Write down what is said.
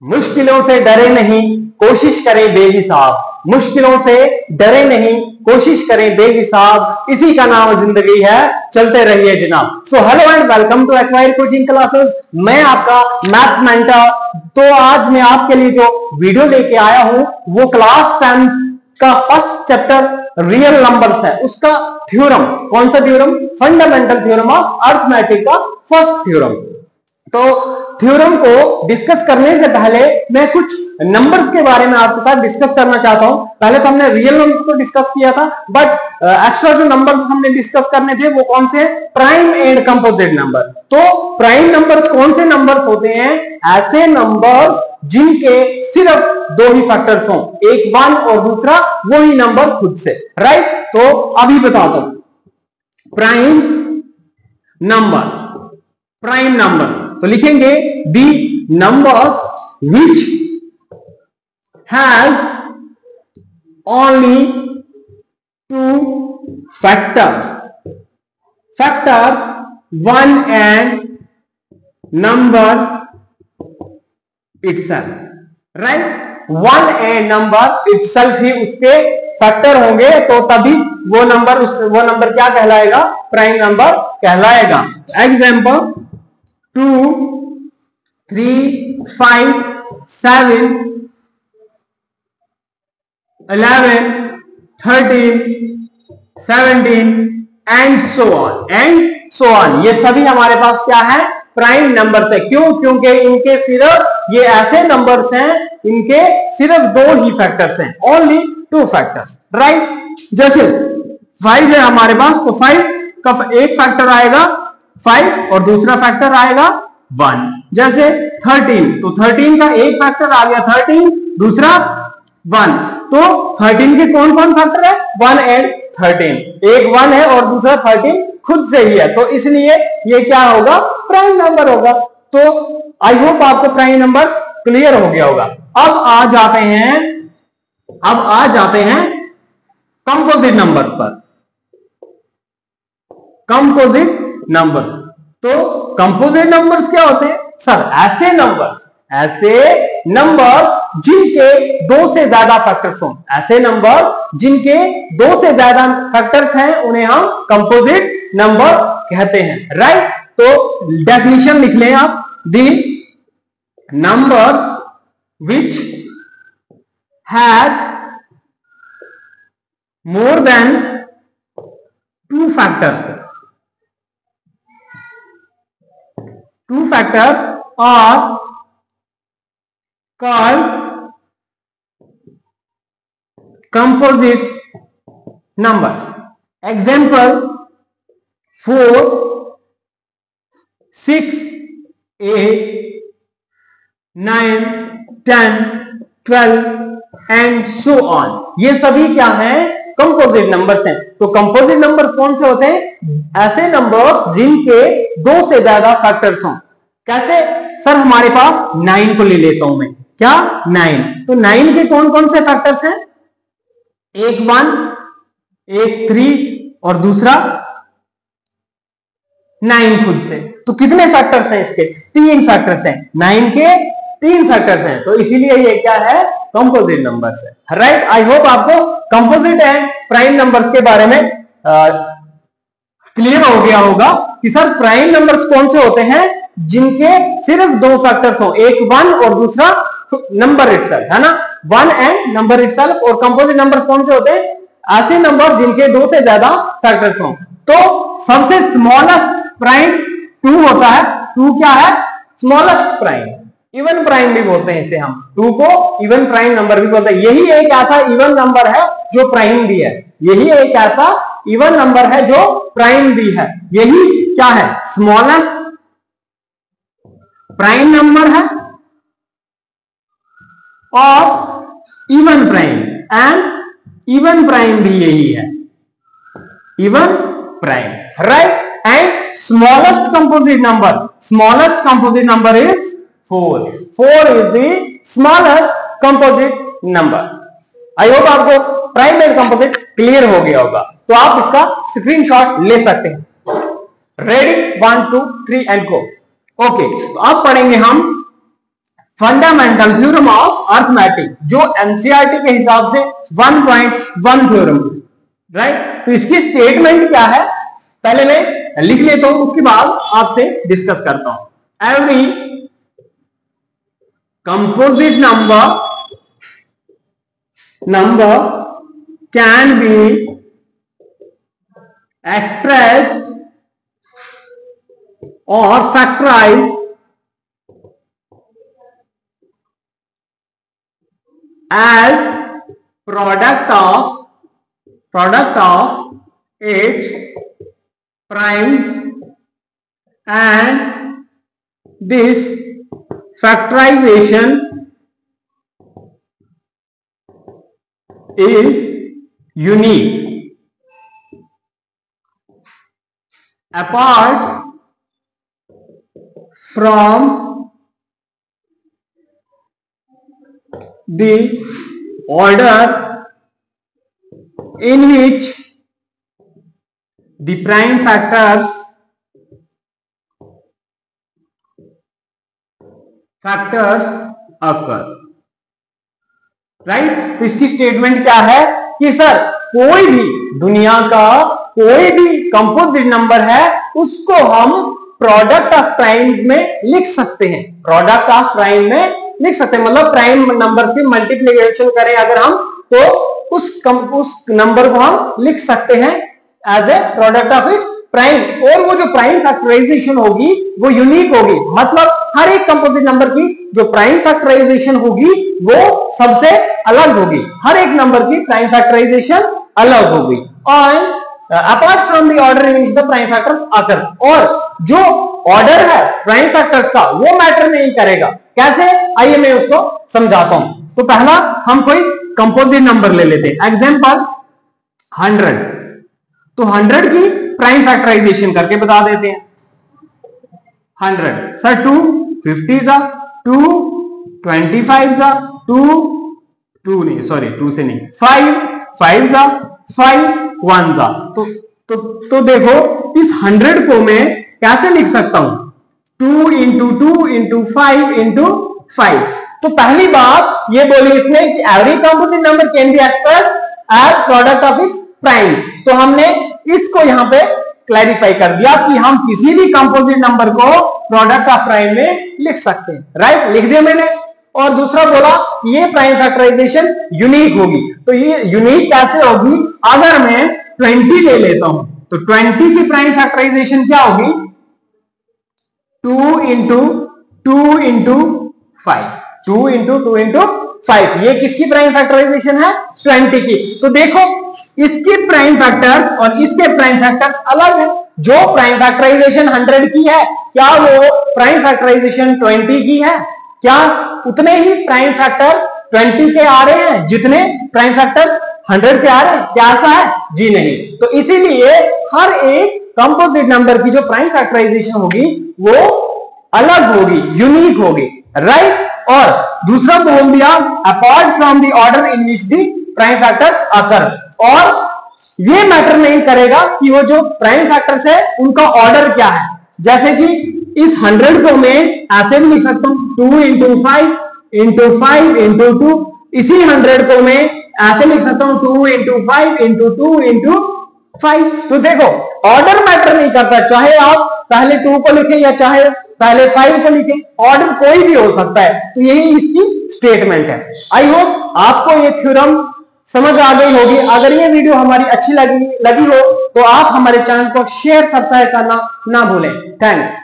मुश्किलों से डरे नहीं, कोशिश करें बेहिसाब। मुश्किलों से डरे नहीं, कोशिश करें बेहिसाब, इसी का नाम जिंदगी है, चलते रहिए जनाब। So hello and welcome to acquire coaching classes. मैं आपका मैथ्स मेंटर। तो आज मैं आपके लिए जो वीडियो लेके आया हूं वो क्लास 10 का फर्स्ट चैप्टर रियल नंबर्स है, उसका थ्योरम। कौन सा theorem? Fundamental theorem of arithmetic का फर्स्ट थ्योरम। तो थ्योरम को डिस्कस करने से पहले मैं कुछ नंबर्स के बारे में आपके साथ डिस्कस करना चाहता हूं। पहले तो हमने रियल नंबर्स को डिस्कस किया था, बट एक्स्ट्रा जो नंबर्स हमने डिस्कस करने थे वो कौन से? Prime and composite number. तो प्राइम नंबर्स कौन से नंबर्स होते हैं? ऐसे नंबर्स जिनके सिर्फ दो ही फैक्टर्स हों, एक 1 और दूसरा वही नंबर खुद से, राइट? तो अभी बताता हूं प्राइम नंबर्स। प्राइम नंबर्स तो लिखेंगे the numbers which has only two factors, factors 1 and number itself, right? 1 and number itself ही उसके फैक्टर होंगे, तो तभी वो नंबर क्या कहलाएगा? प्राइम नंबर कहलाएगा। Example 2, 3, 5, 7, 11, 13, 17 and so on. ये सभी हमारे पास क्या है? प्राइम नंबर्स है। क्यों? क्योंकि इनके सिर्फ ये ऐसे नंबर्स हैं, इनके सिर्फ दो ही फैक्टर्स हैं, ओनली 2 फैक्टर्स, राइट? जैसे 5 है हमारे पास, तो 5 का एक फैक्टर आएगा 5 और दूसरा फैक्टर आएगा 1। जैसे 13, तो 13 का एक फैक्टर आ गया 13, दूसरा 1। तो 13 के कौन कौन फैक्टर है? 1 एंड 13। एक 1 है और दूसरा 13 खुद से ही है, तो इसलिए ये क्या होगा? प्राइम नंबर होगा। तो आई होप आपको प्राइम नंबर्स क्लियर हो गया होगा। अब आ जाते हैं कंपोजिट नंबर्स पर। कंपोजिट नंबर्स, तो कंपोजिट नंबर्स क्या होते हैं? सर, ऐसे नंबर्स जिनके 2 से ज्यादा फैक्टर्स हों, ऐसे नंबर्स जिनके 2 से ज्यादा फैक्टर्स हैं, उन्हें हम कंपोजिट नंबर कहते हैं, राइट? तो डेफिनेशन लिख लें आप। दी numbers which has more than 2 factors, 2 factors are called composite number. Example 4, 6, 8, 9, 10, 12 and so on. ये सभी क्या हैं? कंपोजिट नंबर्स हैं। तो कंपोजिट नंबर्स कौन से होते हैं? ऐसे नंबर्स जिनके 2 से ज्यादा फैक्टर्स हों। कैसे? सर, हमारे पास 9 को ले लेता हूं मैं। क्या? 9। तो 9 के कौन कौन से फैक्टर्स हैं? एक 1, एक 3 और दूसरा 9 खुद से। तो कितने फैक्टर्स हैं इसके? 3 फैक्टर्स हैं। 9 के 3 फैक्टर्स हैं, तो इसीलिए ये क्या है? कंपोजिट नंबर्स है, राइट? आई होप आपको कंपोजिट एंड प्राइम नंबर्स के बारे में क्लियर हो गया होगा कि सर प्राइम नंबर्स कौन से होते हैं जिनके सिर्फ 2 फैक्टर्स हो, एक 1 और दूसरा नंबर इटसेल्फ, है ना? 1 एंड नंबर इटसेल्फ। और कंपोजिट नंबर्स कौन से होते हैं? ऐसे नंबर जिनके 2 से ज्यादा फैक्टर्स हो। तो सबसे स्मॉलेस्ट प्राइम 2 होता है। 2 क्या है? Smallest prime. इवन प्राइम भी बोलते हैं इसे हम। 2 को इवन प्राइम नंबर भी बोलते हैं। यही एक ऐसा इवन नंबर है जो प्राइम भी है। यही एक ऐसा इवन नंबर है जो प्राइम भी है। यही क्या है? स्मॉलेस्ट प्राइम नंबर है और even prime, and even prime भी यही है, even prime, right? And smallest composite number is 4. 4 is the smallest composite number. I hope आपको प्राइम एंड कंपोजिट क्लियर हो गया होगा। तो आप इसका स्क्रीनशॉट ले सकते हैं। रेडी? 1 2 3 and go. ओके, तो अब पढ़ेंगे हम फंडामेंटल थ्योरम ऑफ अर्थमेटिक, जो एनसीईआरटी के हिसाब से 1.1 थ्योरम, राइट। तो इसकी स्टेटमेंट क्या है पहले मैं लिख लेता हूं, उसके बाद आपसे डिस्कस करता हूं। Every composite number can B expressed or factorized as product of its primes, and this factorization is unique apart from the order in which the prime factors occur, right. तो इसकी स्टेटमेंट क्या है कि sir कोई भी दुनिया का कोई भी कंपोजिट नंबर है उसको हम प्रोडक्ट ऑफ प्राइम्स में लिख सकते हैं, प्रोडक्ट ऑफ प्राइम में लिख सकते हैं, मतलब प्राइम नंबर्स की मल्टीप्लिकेशन करें अगर हम तो उस नंबर को हम लिख सकते हैं as a product of its prime, और वो जो प्राइम फैक्टराइजेशन होगी वो यूनिक होगी, मतलब हर एक कंपोजिट नंबर की जो प्राइम फैक्टराइजेशन होगी वो सबसे अलग होगी, हर एक नंबर की प्राइम फैक्टराइजेशन अलग होगी। और apart from the order in which the prime factors आकर, और जो ऑर्डर है प्राइम फैक्टर्स का वो मैटर नहीं करेगा। कैसे, आइए मैं उसको समझाता हूं। तो पहला हम कोई कंपोजिट नंबर ले लेते हैं, एग्जांपल 100। तो 100 की प्राइम फैक्टराइजेशन करके बता देते हैं। 100 सर 250 जा, 225 जा, 2 नहीं, सॉरी 2 से नहीं, 5 जा, 5 1 जा। तो देखो इस 100 को मैं कैसे लिख सकता हूं, 2 into 2 into 5 into 5। तो पहली बात ये बोली इसने कि every composite number can be expressed as product of its prime. तो हमने इसको यहां पे क्लैरिफाई कर दिया कि हम किसी भी कंपोजिट नंबर को प्रोडक्ट ऑफ प्राइम में लिख सकते हैं, राइट, लिख दिया मैंने। और दूसरा बोला कि ये प्राइम फैक्टराइजेशन यूनिक होगी। तो ये यूनिक कैसे होगी, अगर मैं 20 ले लेता हूं तो 20 की प्राइम फैक्टराइजेशन क्या होगी, 2 into 2 into 5, 2 into 2 into 5। ये किसकी प्राइम फैक्टराइजेशन है, 20 की। तो देखो इसके प्राइम फैक्टर्स और इसके प्राइम फैक्टर्स अलग है। जो प्राइम फैक्टराइजेशन 100 की है, क्या वो प्राइम फैक्टराइजेशन 20 की है? क्या उतने ही प्राइम फैक्टर्स 20 के आ रहे हैं जितने प्राइम फैक्टर्स 100 के आ रहे हैं? क्या ऐसा है? जी नहीं। तो इसीलिए हर एक कंपोजिट नंबर की जो प्राइम फैक्टराइजेशन होगी वो अलग होगी, यूनिक होगी, राइट। और दूसरा बोल दिया apart from the order in which the prime factors occur, और ये मैटर नहीं करेगा कि वो जो प्राइम फैक्टर्स है उनका ऑर्डर क्या है। जैसे कि इस 100 को मैं ऐसे भी लिख सकता हूं 2 into 5 into 5 into 2। इसी 100 को मैं ऐसे लिख सकता हूं 2 into 5 into 2 into 5। तो देखो ऑर्डर मैटर नहीं करता, चाहे आप पहले 2 को लिखें या चाहे पहले 5 को लिखें, ऑर्डर कोई भी हो सकता है। तो यही इसकी स्टेटमेंट है। आई होप आपको ये थ्योरम समझ आ गई होगी। अगर ये वीडियो हमारी अच्छी लगी हो तो आप हमारे चैनल को शेयर सब्सक्राइब करना ना भूलें। थैंक्स।